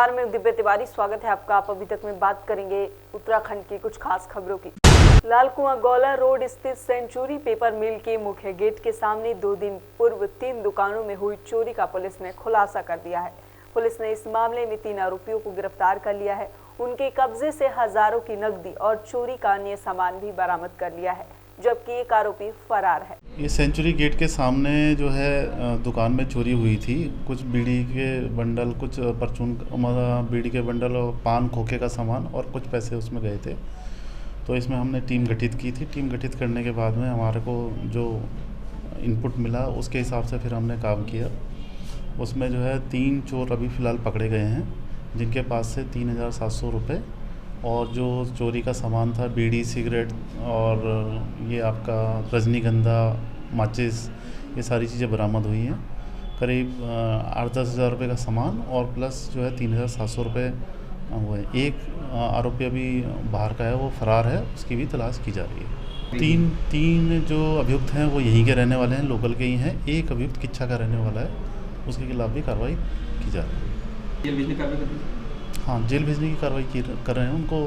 नमस्कार, मैं दिव्या तिवारी। स्वागत है आपका। आप अभी तक में बात करेंगे उत्तराखंड की कुछ खास खबरों की। लाल कुआं गौला रोड स्थित सेंचुरी पेपर मिल के मुख्य गेट के सामने 2 दिन पूर्व 3 दुकानों में हुई चोरी का पुलिस ने खुलासा कर दिया है। पुलिस ने इस मामले में 3 आरोपियों को गिरफ्तार कर लिया है। उनके कब्जे से हजारों की नकदी और चोरी का अन्य सामान भी बरामद कर लिया है, जबकि एक आरोपी फरार है। ये सेंचुरी गेट के सामने जो है दुकान में चोरी हुई थी। कुछ बीड़ी के बंडल, कुछ परचून बीड़ी के बंडल और पान खोखे का सामान और कुछ पैसे उसमें गए थे। तो इसमें हमने टीम गठित की थी। टीम गठित करने के बाद में हमारे को जो इनपुट मिला उसके हिसाब से फिर हमने काम किया। उसमें जो है 3 चोर अभी फ़िलहाल पकड़े गए हैं, जिनके पास से 3700 रुपये और जो चोरी का सामान था, बीड़ी, सिगरेट और ये आपका रजनीगंधा, माचिस, ये सारी चीज़ें बरामद हुई हैं। करीब 8-10 हज़ार रुपये का सामान और प्लस जो है 3700 रुपये हुए। एक आरोपी अभी बाहर का है, वो फरार है, उसकी भी तलाश की जा रही है। तीन जो अभियुक्त हैं वो यहीं के रहने वाले हैं, लोकल के ही हैं। एक अभियुक्त किच्छा का रहने वाला है, उसके खिलाफ भी कार्रवाई की जा रही है। हाँ, जेल भेजने की कार्रवाई कर रहे हैं। उनको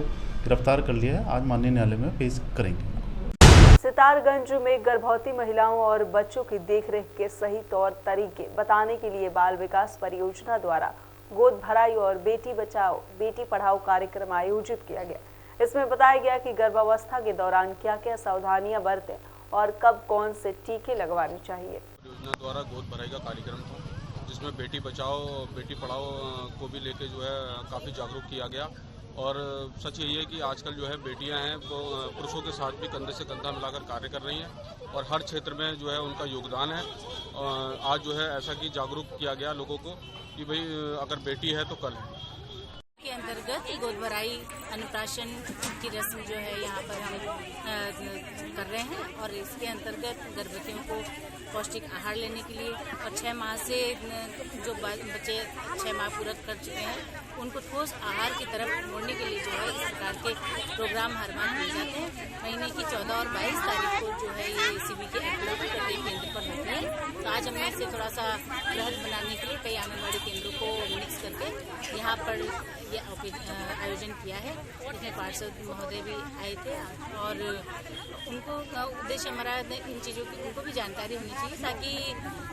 गिरफ्तार कर लिया है, आज माननीय न्यायालय में पेश करेंगे। सितारगंज में गर्भवती महिलाओं और बच्चों की देखरेख के सही तौर तरीके बताने के लिए बाल विकास परियोजना द्वारा गोद भराई और बेटी बचाओ बेटी पढ़ाओ कार्यक्रम आयोजित किया गया। इसमें बताया गया कि गर्भावस्था के दौरान क्या क्या सावधानियां बरतें और कब कौन से टीके लगवाने चाहिए। योजना द्वारा गोद भराई का कार्यक्रम था, जिसमें बेटी बचाओ बेटी पढ़ाओ को भी लेके जो है काफ़ी जागरूक किया गया। और सच यही है कि आजकल जो है बेटियां हैं वो पुरुषों के साथ भी कंधे से कंधा मिलाकर कार्य कर रही हैं और हर क्षेत्र में जो है उनका योगदान है। आज जो है ऐसा कि जागरूक किया गया लोगों को कि भाई अगर बेटी है तो कल है। के अंतर्गत गोद भराई अन्नप्राशन की रस्म जो है यहाँ पर हम कर रहे हैं और इसके अंतर्गत गर्भवतियों को पौष्टिक आहार लेने के लिए और 6 माह से जो बच्चे 6 माह पूरा कर चुके हैं उनको ठोस आहार की तरफ मोड़ने के लिए जो है इस प्रकार के प्रोग्राम हर माह किए जाते हैं। महीने की 14 और 22 तारीख को जो है ये CB के एक्टिविटी प्रत्येक केंद्र पर होती है। तो आज हमने इसे थोड़ा सा बृहद बनाने के लिए कई आंगनबाड़ी केंद्रों को मिक्स करके यहाँ पर ये आयोजन किया है। इसमें पार्षद महोदय भी आए थे और उनको उद्देश्य हमारा इन चीज़ों की उनको भी जानकारी होनी चाहिए ताकि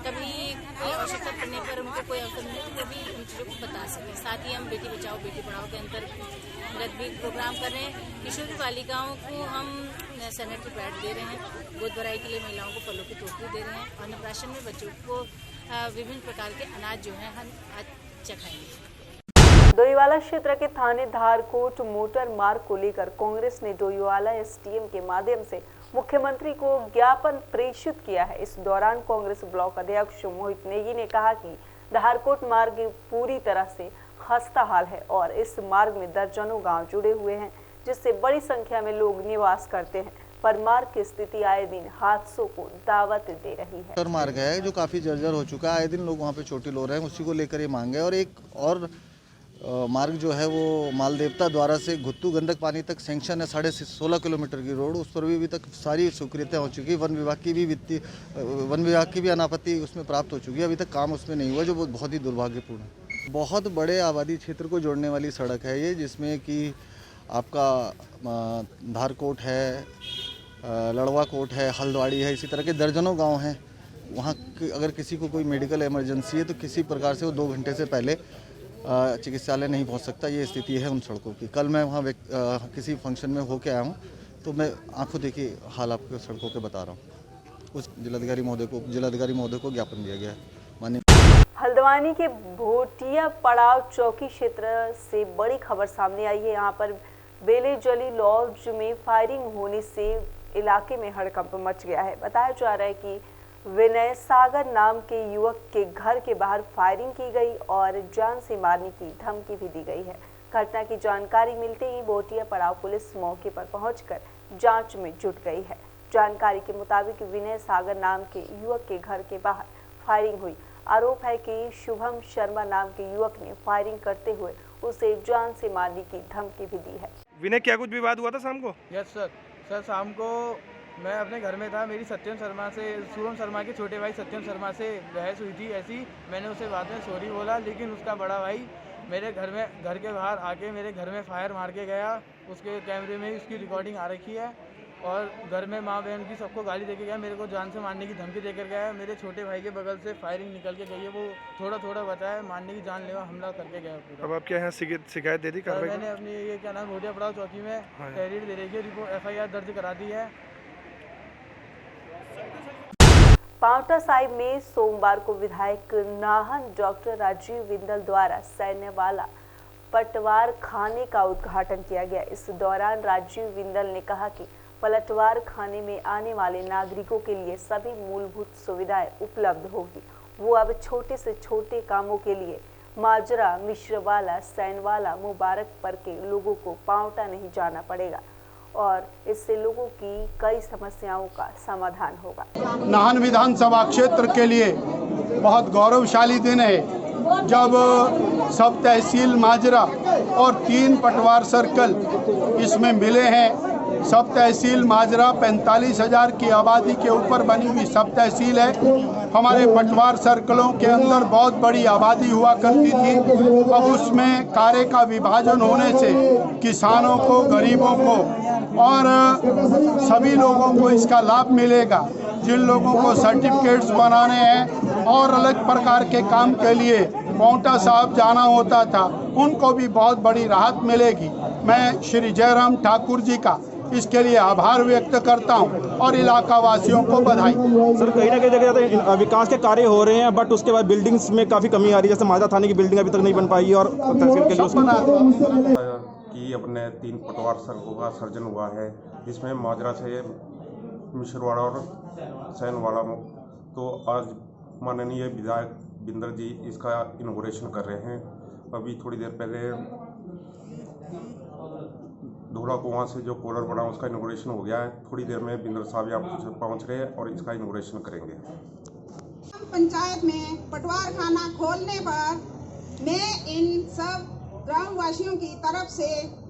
कभी कोई आवश्यकता पड़ने पर उनको कोई अवसर मिले तो भी इन चीज़ों को बता सकें। साथ ही हम बेटी बचाओ बेटी पढ़ाओ के अंतर्गत भी प्रोग्राम कर रहे हैं। किशोरी बालिकाओं को हम सैनिटरी पैड दे रहे हैं, गोद भराई के लिए महिलाओं को फलों की टोकरी दे रहे हैं, अन्नप्राशन में बच्चों को विभिन्न प्रकार के अनाज जो है हम आज चखाएंगे। डोईवाला क्षेत्र के थाने धारकोट मोटर मार्ग को लेकर कांग्रेस ने डोईवाला SDM के माध्यम से मुख्यमंत्री को ज्ञापन प्रेषित किया है। इस दौरान कांग्रेस ब्लॉक अध्यक्ष मोहित नेगी ने कहा कि धारकोट मार्ग पूरी तरह से खस्ता हाल है और इस मार्ग में दर्जनों गांव जुड़े हुए हैं, जिससे बड़ी संख्या में लोग निवास करते हैं, पर मार्ग की स्थिति आए दिन हादसों को दावत दे रही है। मार्ग है जो काफी जर्जर हो चुका है, आए दिन लोग वहाँ पे चोटिल हो रहे हैं, उसी को लेकर ये मांग है। और एक और मार्ग जो है वो मालदेवता द्वारा से घुत्तू गंडक पानी तक सेंक्शन है 16.5 किलोमीटर की रोड, उस पर भी अभी तक सारी स्वीकृतियाँ हो चुकी है। वन विभाग की भी अनापत्ति उसमें प्राप्त हो चुकी है, अभी तक काम उसमें नहीं हुआ, जो बहुत ही दुर्भाग्यपूर्ण है। बहुत बड़े आबादी क्षेत्र को जोड़ने वाली सड़क है ये, जिसमें कि आपका धारकोट है, लड़वा कोट है, हल्द्वाड़ी है, इसी तरह के दर्जनों गाँव हैं। वहाँ अगर किसी को कोई मेडिकल इमरजेंसी है तो किसी प्रकार से वो 2 घंटे से पहले चिकित्सालय नहीं पहुंच सकता। ये स्थिति है उन सड़कों की। कल मैं वहाँ किसी फंक्शन में होके आया हूँ तो मैं आंखों देखी हाल आपको सड़कों के बता रहा हूँ। उस जिलाधिकारी महोदय को ज्ञापन दिया गया है। माननीय हल्द्वानी के भोटिया पड़ाव चौकी क्षेत्र से बड़ी खबर सामने आई है। यहाँ पर बेलेजली लॉज में फायरिंग होने से इलाके में हड़कंप मच गया है। बताया जा रहा है कि विनय सागर नाम के युवक के घर के बाहर फायरिंग की गई और जान से मारने की धमकी भी दी गई है। घटना की जानकारी मिलते ही बोटिया पड़ाव पुलिस मौके पर पहुंचकर जांच में जुट गई है। जानकारी के मुताबिक विनय सागर नाम के युवक के घर के बाहर फायरिंग हुई। आरोप है कि शुभम शर्मा नाम के युवक ने फायरिंग करते हुए उसे जान से मारने की धमकी भी दी है। विनय, क्या कुछ विवाद हुआ था शाम को? यस सर, शाम को मैं अपने घर में था। मेरी शुभम शर्मा के छोटे भाई सत्यम शर्मा से बहस हुई थी। ऐसी मैंने उसे बाद में सॉरी बोला, लेकिन उसका बड़ा भाई मेरे घर के बाहर आके मेरे घर में फायर मार के गया। उसके कैमरे में उसकी रिकॉर्डिंग आ रखी है और घर में माँ बहन की सबको गाली देके गया। मेरे को जान से मारने की धमकी देकर गया है। मेरे छोटे भाई के बगल से फायरिंग निकल के गई है, वो थोड़ा थोड़ा बचा है, मारने की जानलेवा हमला करके गया पूरा। अब आप क्या यहाँ शिकायत दे दी सर कार्रवाई मैंने अपनी ये क्या नाम घोटिया पड़ाव चौकी में तहरीर दे रखी है, रिपोर्ट FIR दर्ज करा दी है। पांवटा साहिब में सोमवार को विधायक नाहन डॉक्टर राजीव बिंदल द्वारा सैन्यवाला पटवार खाने का उद्घाटन किया गया। इस दौरान राजीव बिंदल ने कहा कि पलटवार खाने में आने वाले नागरिकों के लिए सभी मूलभूत सुविधाएं उपलब्ध होगी। वो अब छोटे से छोटे कामों के लिए माजरा, मिश्रवाला, सैनवाला, मुबारकपुर के लोगों को पांवटा नहीं जाना पड़ेगा और इससे लोगों की कई समस्याओं का समाधान होगा। नाहन विधानसभा क्षेत्र के लिए बहुत गौरवशाली दिन है जब सब तहसील माजरा और 3 पटवार सर्कल इसमें मिले हैं। सब तहसील माजरा 45,000 की आबादी के ऊपर बनी हुई सब तहसील है। हमारे पटवार सर्कलों के अंदर बहुत बड़ी आबादी हुआ करती थी। अब उसमें कार्य का विभाजन होने से किसानों को, गरीबों को और सभी लोगों को इसका लाभ मिलेगा। जिन लोगों को सर्टिफिकेट्स बनाने हैं और अलग प्रकार के काम के लिए पांवटा साहिब जाना होता था, उनको भी बहुत बड़ी राहत मिलेगी। मैं श्री जयराम ठाकुर जी का इसके लिए आभार व्यक्त करता हूं और इलाका वासियों को बधाई। सर कहीं ना कहीं जगह विकास के कार्य हो रहे हैं बट उसके बाद बिल्डिंग्स में काफ़ी कमी आ रही है। जैसे माजरा थाने की बिल्डिंग अभी तक नहीं बन पाई है और तहसील के लिए कि अपने 3 पटवार सर्कलों का सर्जन हुआ है, जिसमें माजरा से मिश्रवाड़ा और सैनवाड़ा। तो आज माननीय विधायक बिंदल जी इसका इनॉग्रेशन कर रहे हैं। अभी थोड़ी देर पहले धोला कुआं से जो कॉर्नर बना उसका इनॉग्रेशन हो गया है। थोड़ी देर में बिंदल साहब यहाँ पहुँच रहे हैं और इसका इनॉग्रेशन करेंगे। पंचायत में पटवार खाना खोलने पर मैं इन सब ग्रामवासियों की तरफ से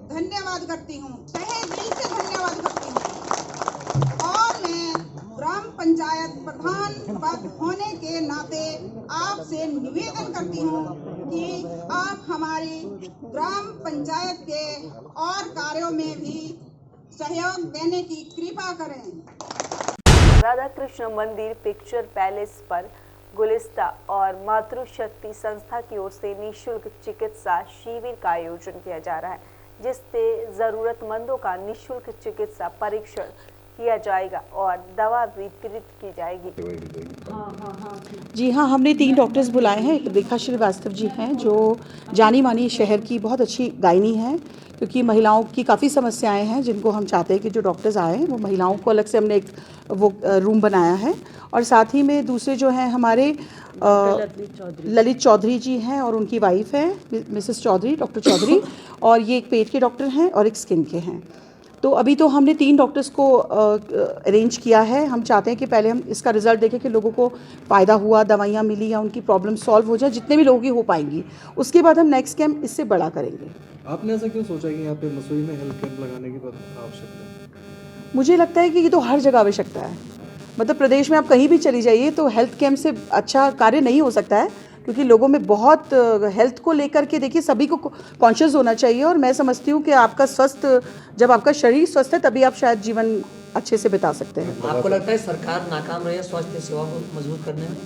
धन्यवाद करती हूँ, तहे दिल से धन्यवाद करती हूँ। और मैं ग्राम पंचायत प्रधान पद होने के नाते आपसे निवेदन करती हूँ कि आप हमारी ग्राम पंचायत के और कार्यों में भी सहयोग देने की कृपा करें। राधा कृष्ण मंदिर पिक्चर पैलेस पर गुलिस्ता और मातृशक्ति संस्था की ओर से निःशुल्क चिकित्सा शिविर का आयोजन किया जा रहा है, जिससे जरूरतमंदों का निःशुल्क चिकित्सा परीक्षण किया जाएगा और दवा वितरित की जाएगी। जी हाँ, हमने 3 डॉक्टर्स बुलाए हैं। एक रेखा श्रीवास्तव जी हैं जो जानी मानी शहर की बहुत अच्छी गायनी हैं, क्योंकि महिलाओं की काफ़ी समस्याएं हैं जिनको हम चाहते हैं कि जो डॉक्टर्स आए वो महिलाओं को अलग से हमने एक वो रूम बनाया है। और साथ ही में दूसरे जो हैं हमारे ललित चौधरी जी हैं और उनकी वाइफ है मिसेस चौधरी, डॉक्टर चौधरी, और ये एक पेट के डॉक्टर हैं और एक स्किन के हैं। तो अभी तो हमने 3 डॉक्टर्स को अरेंज किया है। हम चाहते हैं कि पहले हम इसका रिज़ल्ट देखें कि लोगों को फ़ायदा हुआ, दवाइयाँ मिली या उनकी प्रॉब्लम सॉल्व हो जाए, जितने भी लोगों की हो पाएंगी। उसके बाद हम नेक्स्ट कैंप इससे बड़ा करेंगे। आपने ऐसा क्यों सोचा कि यहाँ पे मसूरी में हेल्थ कैंप लगाने की आवश्यकता है? मुझे लगता है कि ये तो हर जगह आवश्यकता है। मतलब प्रदेश में आप कहीं भी चली जाइए तो हेल्थ कैंप से अच्छा कार्य नहीं हो सकता है, क्योंकि लोगों में बहुत हेल्थ को लेकर के देखिए सभी को कॉन्शियस होना चाहिए। और मैं समझती हूँ कि आपका जब आपका शरीर स्वस्थ है तभी आप शायद जीवन अच्छे से बिता सकते हैं। आपको लगता है सरकार नाकाम रही है स्वास्थ्य सेवा को मजबूत करने में?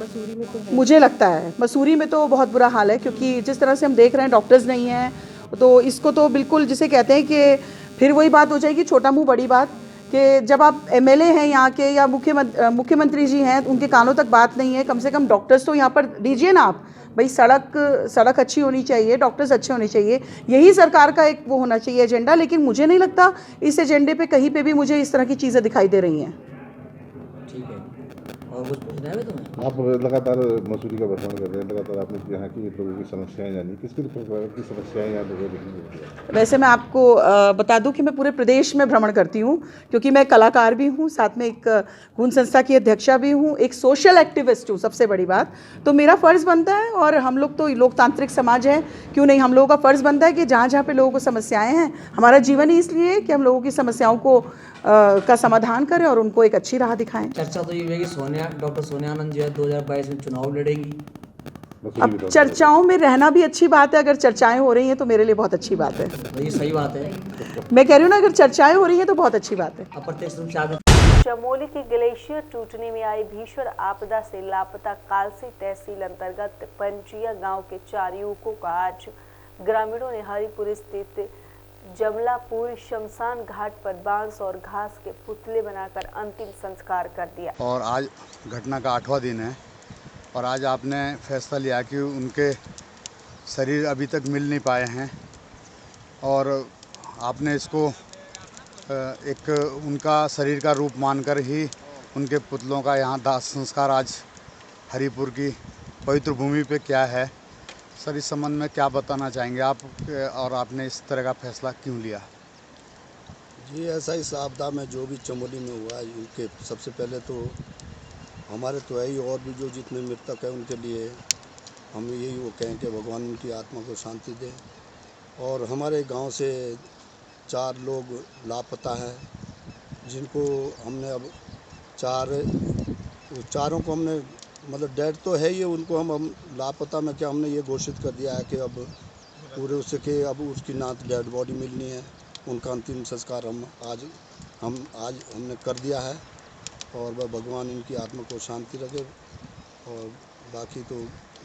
मसूरी में तो है। मुझे लगता है मसूरी में तो बहुत बुरा हाल है, क्योंकि जिस तरह से हम देख रहे हैं डॉक्टर्स नहीं हैं, तो इसको तो बिल्कुल जिसे कहते हैं कि फिर वही बात हो जाएगी, छोटा मुँह बड़ी बात, कि जब आप MLA हैं यहाँ के या मुख्यमंत्री जी हैं उनके कानों तक बात नहीं है। कम से कम डॉक्टर्स तो यहाँ पर दीजिए ना आप। भाई सड़क अच्छी होनी चाहिए, डॉक्टर्स अच्छे होने चाहिए, यही सरकार का एक वो होना चाहिए एजेंडा। लेकिन मुझे नहीं लगता इस एजेंडे पे कहीं पे भी मुझे इस तरह की चीज़ें दिखाई दे रही हैं। ठीक है, और कुछ पूछना है तुम्हें? आप लगातार मसूरी का भ्रमण कर रहे हैं, लगातार आपने यहाँ की लोगों की समस्याएं जानी, किस प्रकार की समस्याएं यहाँ लोगों को? वैसे मैं आपको बता दूं कि मैं पूरे प्रदेश में भ्रमण करती हूँ, क्योंकि मैं कलाकार भी हूँ, साथ में एक गुण संस्था की अध्यक्षा भी हूँ, एक सोशल एक्टिविस्ट हूँ सबसे बड़ी बात। तो मेरा फ़र्ज़ बनता है, और हम लोग तो लोकतांत्रिक समाज है, क्यों नहीं, हम लोगों का फ़र्ज़ बनता है कि जहाँ जहाँ पे लोगों को समस्याएँ हैं, हमारा जीवन ही इसलिए है कि हम लोगों की समस्याओं को का समाधान करें और उनको एक अच्छी राह दिखाएं। चर्चा तो ये है कि डॉक्टर सोनिया आनंद जो है 2022 में चुनाव लड़ेंगी, मसूरी अब चर्चाओं में रहना भी अच्छी बात है, अगर चर्चाएं हो रही हैं तो मेरे लिए बहुत अच्छी बात है। ये सही बात है। मैं कह रही हूँ ना, अगर चर्चाएं हो रही हैं तो बहुत अच्छी बात है। अप्रत्यक्ष रूप से आगे चमोली के ग्लेशियर टूटने में आई भीषण आपदा से लापता कालसी तहसील अंतर्गत पंजिया गांव के 4 युवकों का आज ग्रामीणों ने हरिपुर स्थित जमलापुर शमशान घाट पर बांस और घास के पुतले बनाकर अंतिम संस्कार कर दिया। और आज घटना का 8वां दिन है और आज आपने फैसला लिया कि उनके शरीर अभी तक मिल नहीं पाए हैं और आपने इसको एक उनका शरीर का रूप मानकर ही उनके पुतलों का यहाँ दाह संस्कार आज हरिपुर की पवित्र भूमि पे क्या है। सर, इस संबंध में क्या बताना चाहेंगे आप और आपने इस तरह का फैसला क्यों लिया? जी, ऐसा इस आपदा में जो भी चमोली में हुआ है, उनके सबसे पहले तो हमारे तो है ही, और भी जो जितने मृतक हैं उनके लिए हम यही वो कहें कि भगवान उनकी आत्मा को शांति दे। और हमारे गांव से 4 लोग लापता हैं, जिनको हमने अब चारों को हमने मतलब डेड तो है ही, उनको हम लापता में क्या हमने ये घोषित कर दिया है कि अब पूरे उससे के अब उसकी ना डेड बॉडी मिलनी है। उनका अंतिम संस्कार आज हमने कर दिया है और वह भगवान इनकी आत्मा को शांति रखे। और बाकी तो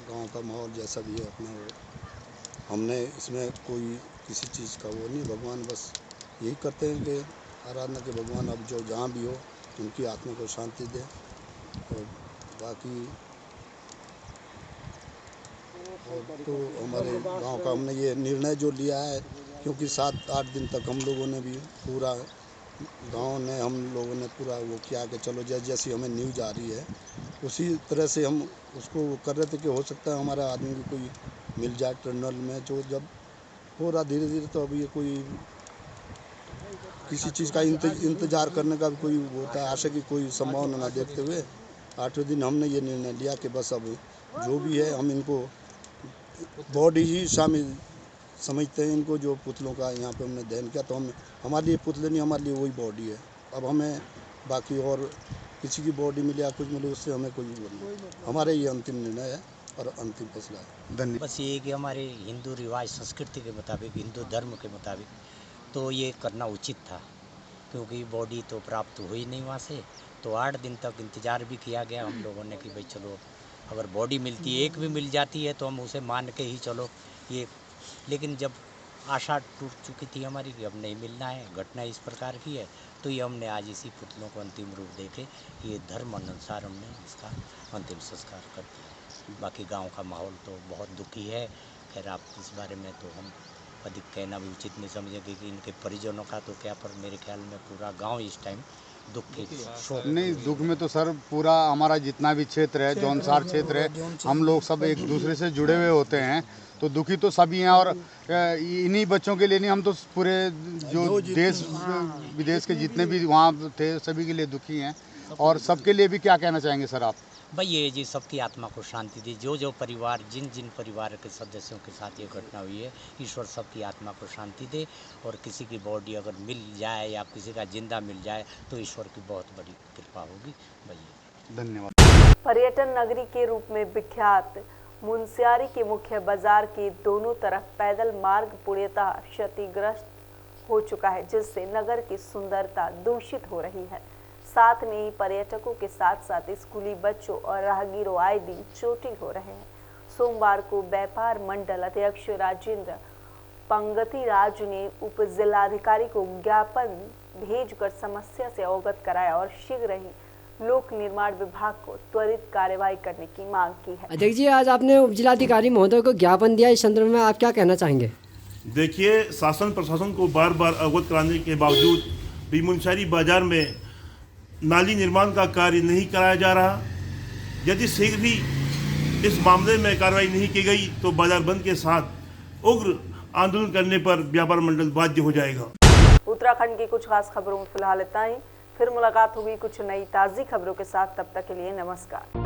गांव का माहौल जैसा भी है अपना, वो हमने इसमें कोई किसी चीज़ का वो नहीं, भगवान बस यही करते हैं कि आराधना के भगवान अब जो जहाँ भी हो उनकी आत्मा को शांति दे। और बाकी तो हमारे गांव का हमने ये निर्णय जो लिया है, क्योंकि 7-8 दिन तक हम लोगों ने भी पूरा गांव ने हम लोगों ने पूरा वो किया कि चलो जैसी हमें न्यूज आ रही है उसी तरह से हम उसको कर रहे थे कि हो सकता है हमारा आदमी भी कोई मिल जाए टनल में, जो जब हो रहा धीरे धीरे तो अभी ये कोई किसी चीज़ का इंतजार करने का भी कोई होता है, आशा की कोई संभावना ना देखते हुए 8वें दिन हमने ये निर्णय लिया कि बस अब जो भी है हम इनको बॉडी ही शामिल समझते हैं। इनको जो पुतलों का यहाँ पे हमने दहन किया तो हम हमारे लिए पुतले नहीं, हमारे लिए वही बॉडी है। अब हमें बाकी और किसी की बॉडी मिले या कुछ मिले उससे हमें कोई वो नहीं, हमारे ये अंतिम निर्णय है और अंतिम फैसला है। धन्यवाद। बस ये कि हमारे हिंदू रिवाज संस्कृति के मुताबिक, हिंदू धर्म के मुताबिक तो ये करना उचित था, क्योंकि बॉडी तो प्राप्त हुई नहीं वहाँ से, तो 8 दिन तक इंतज़ार भी किया गया हम लोगों ने कि भाई चलो अगर बॉडी मिलती है, एक भी मिल जाती है तो हम उसे मान के ही चलो ये, लेकिन जब आशा टूट चुकी थी हमारी कि अब नहीं मिलना है, घटना इस प्रकार की है, तो ये हमने आज इसी पुतलों को अंतिम रूप देके ये धर्म अनुसार हमने इसका अंतिम संस्कार कर दिया। बाकी गांव का माहौल तो बहुत दुखी है। खैर आप इस बारे में तो हम अधिक कहना भी उचित नहीं समझेंगे कि इनके परिजनों का तो क्या, पर मेरे ख्याल में पूरा गांव इस टाइम दुख के शोक नहीं, दुख में तो सर पूरा हमारा जितना भी क्षेत्र है, जौनसार क्षेत्र है, हम लोग सब एक दूसरे से जुड़े हुए होते हैं, तो दुखी तो सभी हैं। और इन्हीं बच्चों के लिए नहीं, हम तो पूरे जो देश विदेश के जितने भी वहाँ थे सभी के लिए दुखी हैं। और सबके लिए भी क्या कहना चाहेंगे सर आप? भाई ये जी सबकी आत्मा को शांति दे, जो परिवार जिन परिवार के सदस्यों के साथ ये घटना हुई है, ईश्वर सबकी आत्मा को शांति दे। और किसी की बॉडी अगर मिल जाए या किसी का जिंदा मिल जाए तो ईश्वर की बहुत बड़ी कृपा होगी। भाई धन्यवाद। पर्यटन नगरी के रूप में विख्यात मुनस्यारी के मुख्य बाजार के दोनों तरफ पैदल मार्ग पूर्णतः क्षतिग्रस्त हो चुका है, जिससे नगर की सुंदरता दूषित हो रही है। साथ में ही पर्यटकों के साथ साथ स्कूली बच्चों और राहगीरों आए दिन चोटिल हो रहे हैं। सोमवार को व्यापार मंडल अध्यक्ष राजेंद्र पंगती राज ने उप जिलाधिकारी को ज्ञापन भेजकर समस्या से अवगत कराया और शीघ्र ही लोक निर्माण विभाग को त्वरित कार्रवाई करने की मांग की है। अध्यक्ष जी, आज आपने उप जिलाधिकारी महोदय को ज्ञापन दिया, इस संदर्भ में आप क्या कहना चाहेंगे? देखिए, शासन प्रशासन को बार बार अवगत कराने के बावजूद भी मुनस्यारी बाजार में नाली निर्माण का कार्य नहीं कराया जा रहा। यदि शीघ्र ही इस मामले में कार्रवाई नहीं की गई तो बाजार बंद के साथ उग्र आंदोलन करने पर व्यापार मंडल बाध्य हो जाएगा। उत्तराखंड की कुछ खास खबरों में फिलहाल इतना ही। फिर मुलाकात होगी कुछ नई ताज़ी खबरों के साथ, तब तक के लिए नमस्कार।